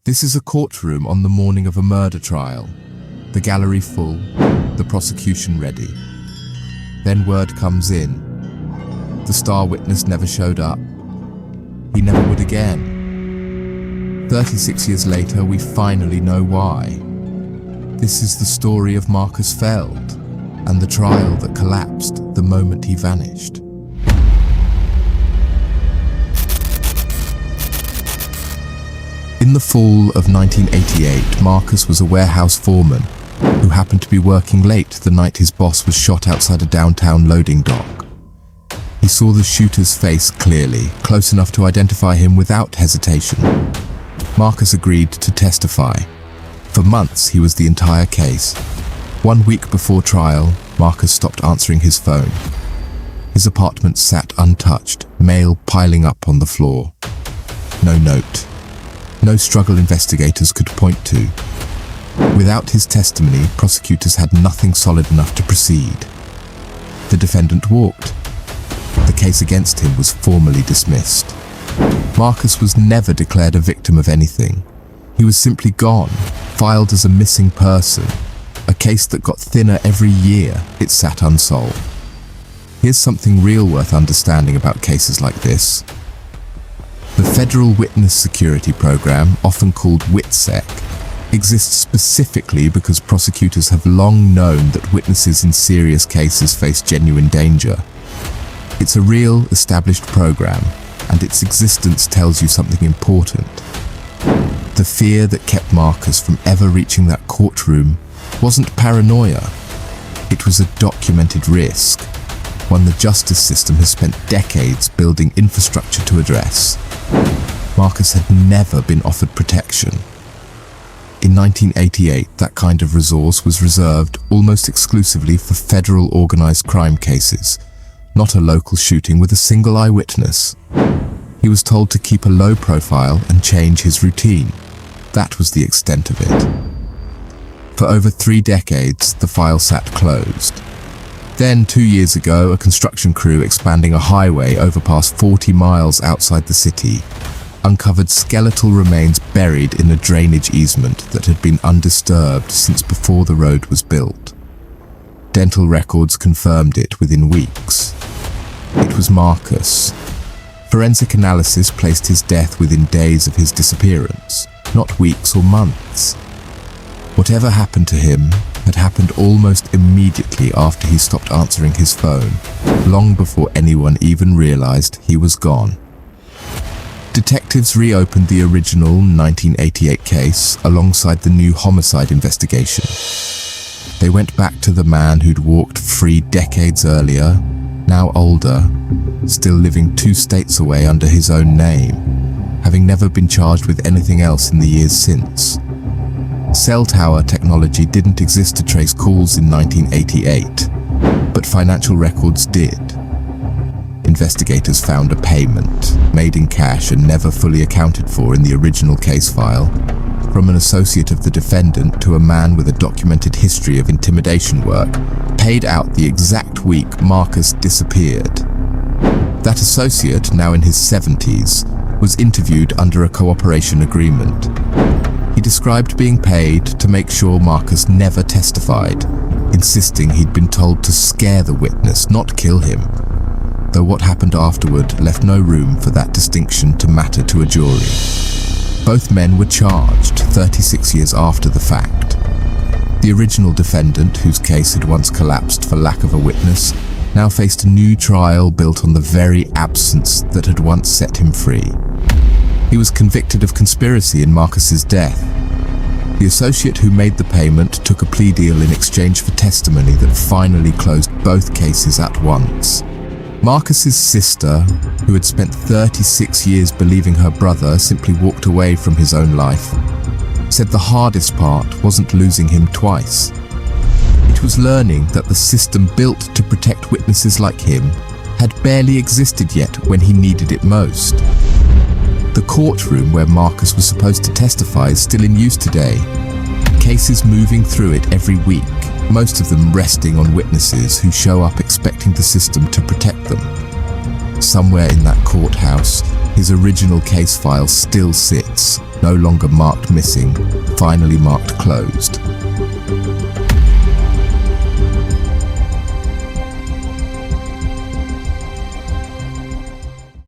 This is a courtroom on the morning of a murder trial. The gallery full, the prosecution ready. Then word comes in. The star witness never showed up. He never would again. 36 years later, we finally know why. This is the story of Marcus Feld and the trial that collapsed the moment he vanished. In the fall of 1988, Marcus was a warehouse foreman who happened to be working late the night his boss was shot outside a downtown loading dock. He saw the shooter's face clearly, close enough to identify him without hesitation. Marcus agreed to testify. For months, he was the entire case. 1 week before trial, Marcus stopped answering his phone. His apartment sat untouched, mail piling up on the floor. No note. No struggle investigators could point to. Without his testimony, prosecutors had nothing solid enough to proceed. The defendant walked. The case against him was formally dismissed. Marcus was never declared a victim of anything. He was simply gone, filed as a missing person, a case that got thinner every year it sat unsolved. Here's something real worth understanding about cases like this. The Federal Witness Security Program, often called WITSEC, exists specifically because prosecutors have long known that witnesses in serious cases face genuine danger. It's a real, established program, and its existence tells you something important. The fear that kept Marcus from ever reaching that courtroom wasn't paranoia. It was a documented risk, one the justice system has spent decades building infrastructure to address. Marcus had never been offered protection. In 1988, that kind of resource was reserved almost exclusively for federal organized crime cases, not a local shooting with a single eyewitness. He was told to keep a low profile and change his routine. That was the extent of it. For over 3 decades, the file sat closed. Then, 2 years ago, a construction crew expanding a highway over past 40 miles outside the city uncovered skeletal remains buried in a drainage easement that had been undisturbed since before the road was built. Dental records confirmed it within weeks. It was Marcus. Forensic analysis placed his death within days of his disappearance, not weeks or months. Whatever happened to him had happened almost immediately after he stopped answering his phone, long before anyone even realized he was gone. Detectives reopened the original 1988 case alongside the new homicide investigation. They went back to the man who'd walked free decades earlier, now older, still living 2 states away under his own name, having never been charged with anything else in the years since. Cell tower technology didn't exist to trace calls in 1988, but financial records did. Investigators found a payment, made in cash and never fully accounted for in the original case file, from an associate of the defendant to a man with a documented history of intimidation work, paid out the exact week Marcus disappeared. That associate, now in his 70s, was interviewed under a cooperation agreement. He described being paid to make sure Marcus never testified, insisting he'd been told to scare the witness, not kill him, though what happened afterward left no room for that distinction to matter to a jury. Both men were charged 36 years after the fact. The original defendant, whose case had once collapsed for lack of a witness, now faced a new trial built on the very absence that had once set him free. He was convicted of conspiracy in Marcus's death. The associate who made the payment took a plea deal in exchange for testimony that finally closed both cases at once. Marcus's sister, who had spent 36 years believing her brother simply walked away from his own life, said the hardest part wasn't losing him twice. It was learning that the system built to protect witnesses like him had barely existed yet when he needed it most. The courtroom where Marcus was supposed to testify is still in use today. Cases moving through it every week, most of them resting on witnesses who show up expecting the system to protect them. Somewhere in that courthouse, His original case file still sits, no longer marked missing, finally marked closed.